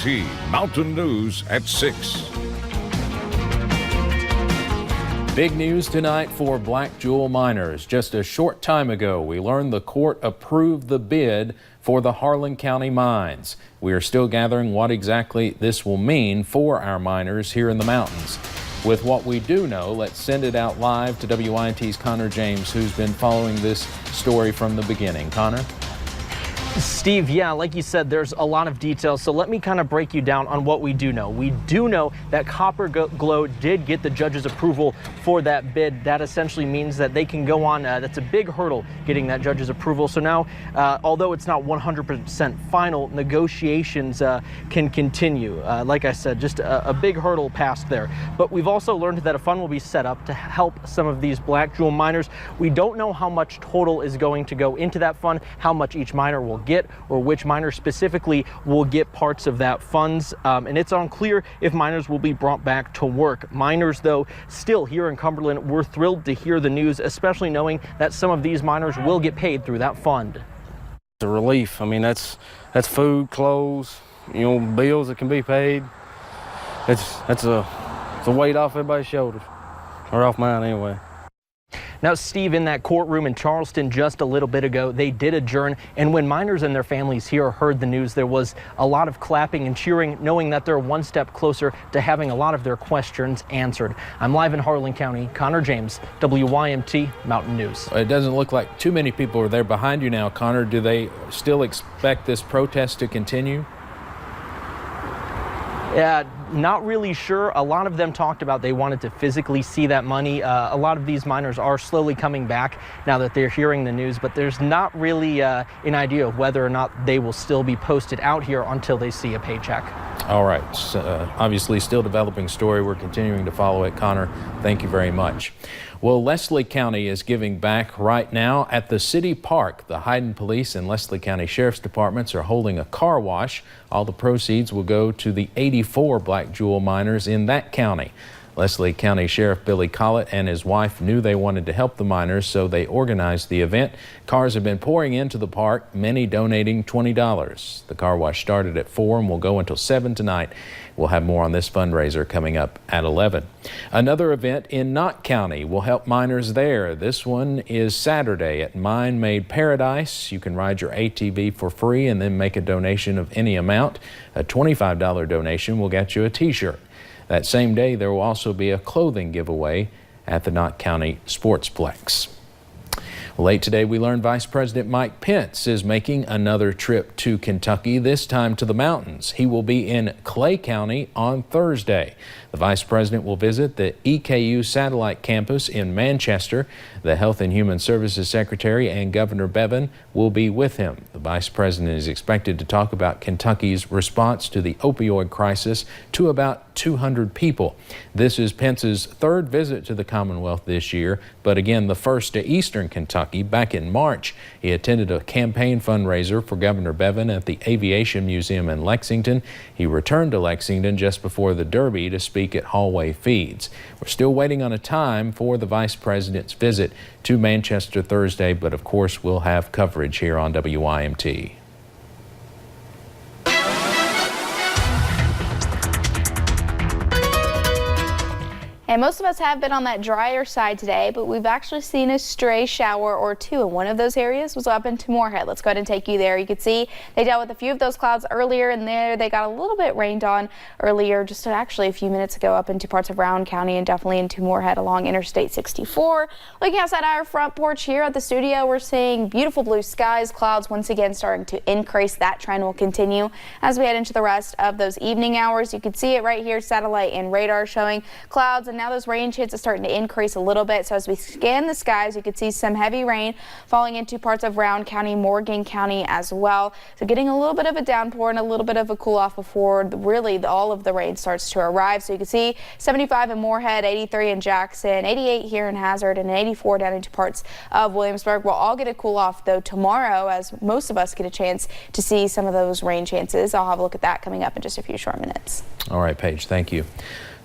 WYMT Mountain News at 6. Big news tonight for Black Jewel miners. Just a short time ago, we learned the court approved the bid for the Harlan County mines. We are still gathering what exactly this will mean for our miners here in the mountains. With what we do know, let's send it out live to WYMT's Connor James, who's been following this story from the beginning. Connor? Steve, yeah, like you said, there's a lot of details, so let me kind of break you down on what we do know. We do know that Copper Glow did get the judge's approval for that bid. That essentially means that they can go on. That's a big hurdle, getting that judge's approval. So now, although it's not 100% final, negotiations can continue. Like I said, just a big hurdle passed there. But we've also learned that a fund will be set up to help some of these Black Jewel miners. We don't know how much total is going to go into that fund, how much each miner will get, or which miner specifically will get parts of that funds. And it's unclear if miners will be brought back to work. Miners, though, still here in Cumberland, we're thrilled to hear the news, especially knowing that some of these miners will get paid through that fund. It's a relief. I mean, that's food, clothes, bills that can be paid. It's a weight off everybody's shoulders, or off mine anyway. Now, Steve, in that courtroom in Charleston just a little bit ago, they did adjourn, and when miners and their families here heard the news, there was a lot of clapping and cheering, knowing that they're one step closer to having a lot of their questions answered. I'm live in Harlan County. Connor James, WYMT Mountain News. It doesn't look like too many people are there behind you now, Connor. Do they still expect this protest to continue? Yeah, not really sure. A lot of them talked about they wanted to physically see that money. A lot of these miners are slowly coming back now that they're hearing the news, but there's not really an idea of whether or not they will still be posted out here until they see a paycheck. All right. Obviously, still developing story. We're continuing to follow it. Connor, thank you very much. Well, Leslie County is giving back right now at the city park. The Hyden Police and Leslie County Sheriff's Departments are holding a car wash. All the proceeds will go to the 84 Black Jewel miners in that county. Leslie County Sheriff Billy Collett and his wife knew they wanted to help the miners, so they organized the event. Cars have been pouring into the park, many donating $20. The car wash started at 4 and will go until 7 tonight. We'll have more on this fundraiser coming up at 11. Another event in Knott County will help miners there. This one is Saturday at Mine Made Paradise. You can ride your ATV for free and then make a donation of any amount. A $25 donation will get you a t-shirt. That same day, there will also be a clothing giveaway at the Knott County Sportsplex. Late today, we learned Vice President Mike Pence is making another trip to Kentucky, this time to the mountains. He will be in Clay County on Thursday. The Vice President will visit the EKU satellite campus in Manchester. The Health and Human Services Secretary and Governor Bevin will be with him. The Vice President is expected to talk about Kentucky's response to the opioid crisis to about 200 people. This is Pence's third visit to the Commonwealth this year, but again the first to Eastern Kentucky. Back in March, he attended a campaign fundraiser for Governor Bevin at the Aviation Museum in Lexington. He returned to Lexington just before the Derby to speak at Hallway Feeds. We're still waiting on a time for the Vice President's visit to Manchester Thursday, but of course we'll have coverage here on WYMT. And most of us have been on that drier side today, but we've actually seen a stray shower or two, and one of those areas was up into Moorhead. Let's go ahead and take you there. You can see they dealt with a few of those clouds earlier, and there they got a little bit rained on earlier, just actually a few minutes ago, up into parts of Rowan County and definitely into Moorhead along Interstate 64. Looking outside our front porch here at the studio, we're seeing beautiful blue skies. Clouds once again starting to increase. That trend will continue as we head into the rest of those evening hours. You can see it right here, satellite and radar showing clouds, and now those rain chances starting to increase a little bit. So as we scan the skies, you can see some heavy rain falling into parts of Rowan County, Morgan County as well. So getting a little bit of a downpour and a little bit of a cool off before really all of the rain starts to arrive. So you can see 75 in Moorhead, 83 in Jackson, 88 here in Hazard, and 84 down into parts of Williamsburg. We'll all get a cool off though tomorrow, as most of us get a chance to see some of those rain chances. I'll have a look at that coming up in just a few short minutes. All right, Paige, thank you.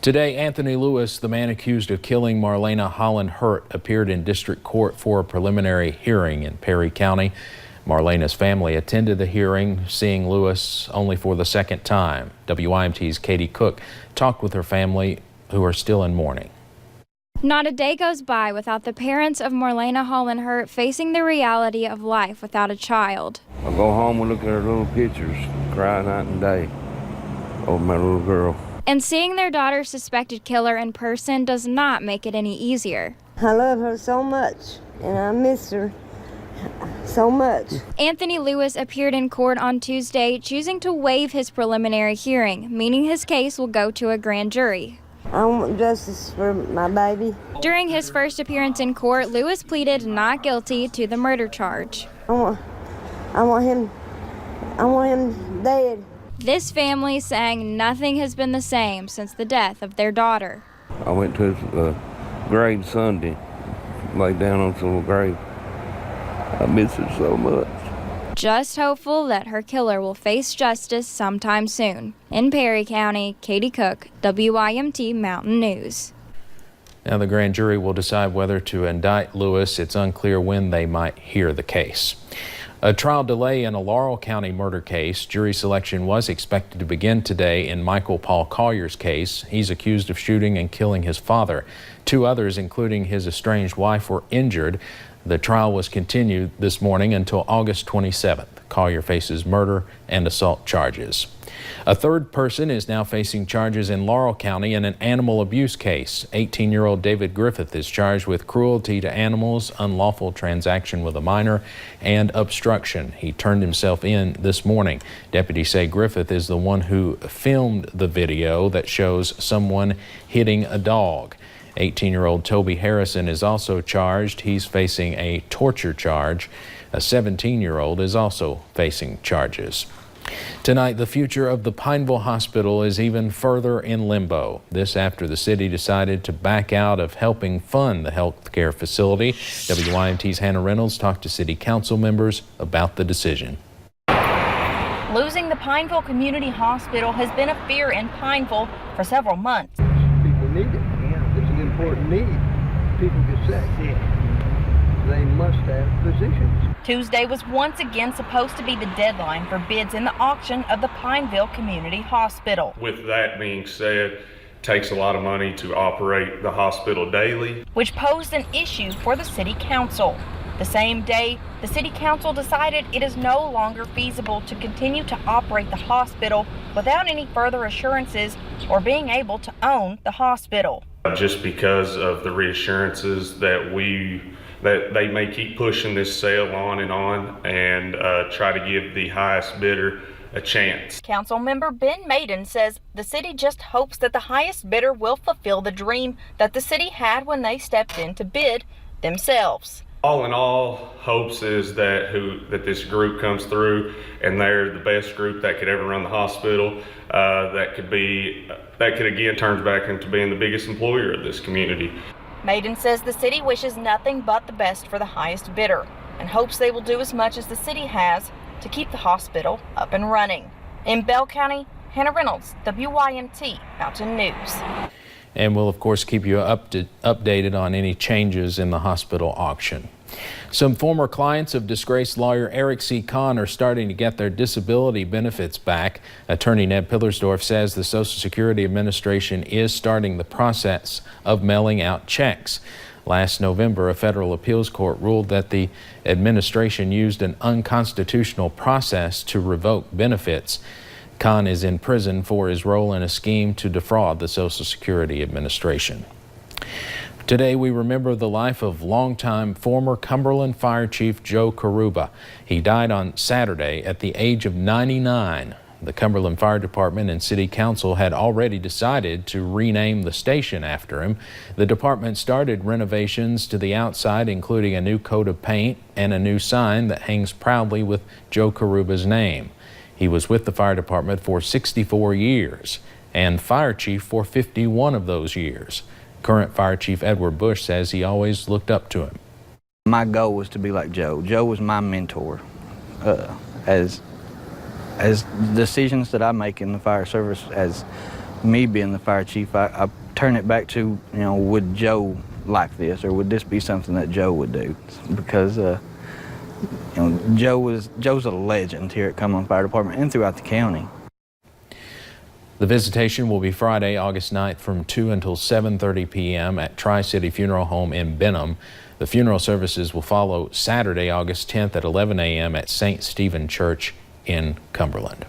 Today, Anthony Lewis, the man accused of killing Marlena Holland Hurt, appeared in district court for a preliminary hearing in Perry County. Marlena's family attended the hearing, seeing Lewis only for the second time. WYMT's Katie Cook talked with her family, who are still in mourning. Not a day goes by without the parents of Marlena Hollenhurt facing the reality of life without a child. I go home and look at her little pictures, cry night and day over my little girl. And seeing their daughter's suspected killer in person does not make it any easier. I love her so much, and I miss her so much. Anthony Lewis appeared in court on Tuesday, choosing to waive his preliminary hearing, meaning his case will go to a grand jury. I want justice for my baby. During his first appearance in court, Lewis pleaded not guilty to the murder charge. I want him dead. This family saying nothing has been the same since the death of their daughter. I went to his grave Sunday, laid down on some grave. I miss her so much. Just hopeful that her killer will face justice sometime soon. In Perry County, Katie Cook, WYMT Mountain News. Now the grand jury will decide whether to indict Lewis. It's unclear when they might hear the case. A trial delay in a Laurel County murder case. Jury selection was expected to begin today in Michael Paul Collier's case. He's accused of shooting and killing his father. 2 others, including his estranged wife, were injured. The trial was continued this morning until August 27th. Collier faces murder and assault charges. A third person is now facing charges in Laurel County in an animal abuse case. 18-year-old David Griffith is charged with cruelty to animals, unlawful transaction with a minor, and obstruction. He turned himself in this morning. Deputies say Griffith is the one who filmed the video that shows someone hitting a dog. 18-year-old Toby Harrison is also charged. He's facing a torture charge. A 17-year-old is also facing charges. Tonight, the future of the Pineville Hospital is even further in limbo. This after the city decided to back out of helping fund the health care facility. WYMT's Hannah Reynolds talked to city council members about the decision. Losing the Pineville Community Hospital has been a fear in Pineville for several months. People need it. It's an important need. People get sick. They must have physicians. Tuesday was once again supposed to be the deadline for bids in the auction of the Pineville Community Hospital. With that being said, it takes a lot of money to operate the hospital daily, which posed an issue for the city council. The same day, the city council decided it is no longer feasible to continue to operate the hospital without any further assurances or being able to own the hospital. Just because of the reassurances that they may keep pushing this sale on and try to give the highest bidder a chance. Council member Ben Maiden says the city just hopes that the highest bidder will fulfill the dream that the city had when they stepped in to bid themselves. All in all, hopes is that this group comes through and they're the best group that could ever run the hospital. That could again turn back into being the biggest employer of this community. Maiden says the city wishes nothing but the best for the highest bidder and hopes they will do as much as the city has to keep the hospital up and running. In Bell County, Hannah Reynolds, WYMT Mountain News. And we'll, of course, keep you updated on any changes in the hospital auction. Some former clients of disgraced lawyer Eric C. Kahn are starting to get their disability benefits back. Attorney Ned Pillersdorf says the Social Security Administration is starting the process of mailing out checks. Last November, a federal appeals court ruled that the administration used an unconstitutional process to revoke benefits. Kahn is in prison for his role in a scheme to defraud the Social Security Administration. Today, we remember the life of longtime former Cumberland Fire Chief Joe Karuba. He died on Saturday at the age of 99. The Cumberland Fire Department and City Council had already decided to rename the station after him. The department started renovations to the outside, including a new coat of paint and a new sign that hangs proudly with Joe Karuba's name. He was with the fire department for 64 years and fire chief for 51 of those years. Current Fire Chief Edward Bush says he always looked up to him. My goal was to be like Joe. Joe was my mentor. As decisions that I make in the fire service, as me being the fire chief, I turn it back to, would Joe like this, or would this be something that Joe would do? Because Joe's a legend here at Cumberland Fire Department and throughout the county. The visitation will be Friday, August 9th from 2 until 7:30 p.m. at Tri-City Funeral Home in Benham. The funeral services will follow Saturday, August 10th at 11 a.m. at St. Stephen Church in Cumberland.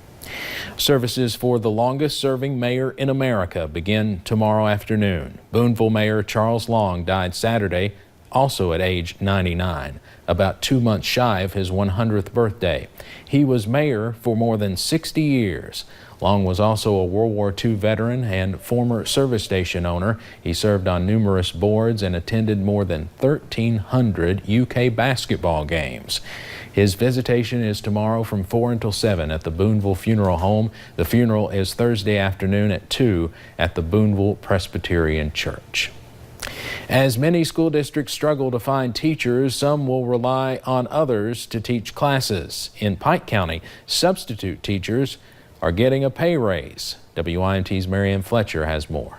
Services for the longest-serving mayor in America begin tomorrow afternoon. Boonville Mayor Charles Long died Saturday, also at age 99, about 2 months shy of his 100th birthday. He was mayor for more than 60 years. Long was also a World War II veteran and former service station owner. He served on numerous boards and attended more than 1,300 UK basketball games. His visitation is tomorrow from 4 until 7 at the Boonville Funeral Home. The funeral is Thursday afternoon at 2 at the Boonville Presbyterian Church. As many school districts struggle to find teachers, some will rely on others to teach classes. In Pike County, substitute teachers are getting a pay raise. WYMT's Marianne Fletcher has more.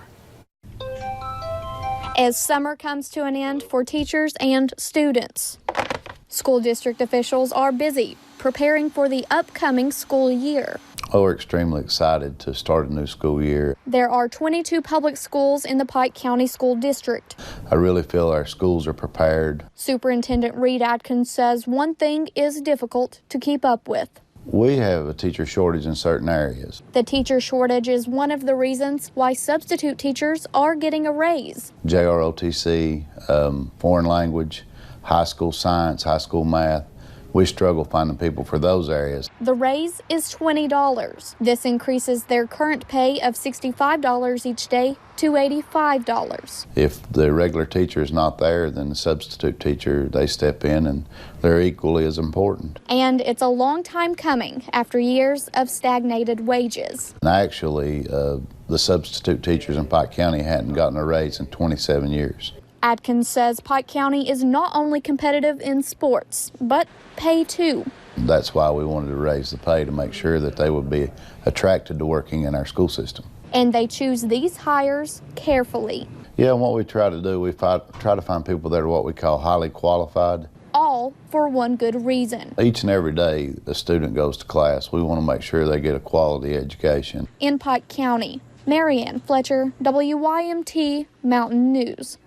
As summer comes to an end for teachers and students, school district officials are busy preparing for the upcoming school year. Oh, we're extremely excited to start a new school year. There are 22 public schools in the Pike County School District. I really feel our schools are prepared. Superintendent Reed Adkins says one thing is difficult to keep up with. We have a teacher shortage in certain areas. The teacher shortage is one of the reasons why substitute teachers are getting a raise. JROTC, foreign language, high school science, high school math. We struggle finding people for those areas. The raise is $20. This increases their current pay of $65 each day to $85. If the regular teacher is not there, then the substitute teacher, they step in and they're equally as important. And it's a long time coming after years of stagnated wages. And actually, the substitute teachers in Pike County hadn't gotten a raise in 27 years. Adkins says Pike County is not only competitive in sports, but pay too. That's why we wanted to raise the pay, to make sure that they would be attracted to working in our school system. And they choose these hires carefully. Yeah, and what we try to do, we try to find people that are what we call highly qualified. All for one good reason. Each and every day a student goes to class, we want to make sure they get a quality education. In Pike County, Marianne Fletcher, WYMT Mountain News.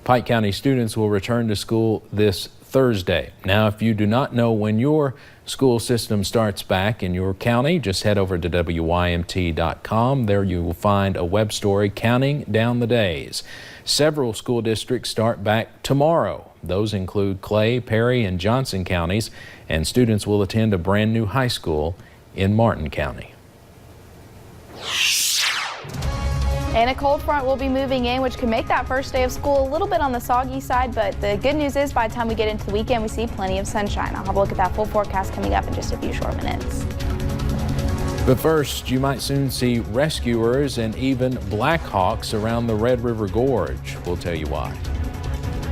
Pike County students will return to school this Thursday. Now, if you do not know when your school system starts back in your county, just head over to WYMT.com. There you will find a web story counting down the days. Several school districts start back tomorrow. Those include Clay, Perry, and Johnson counties, and students will attend a brand new high school in Martin County. And a cold front will be moving in, which can make that first day of school a little bit on the soggy side, but the good news is by the time we get into the weekend, we see plenty of sunshine. I'll have a look at that full forecast coming up in just a few short minutes. But first, you might soon see rescuers and even Blackhawks around the Red River Gorge. We'll tell you why.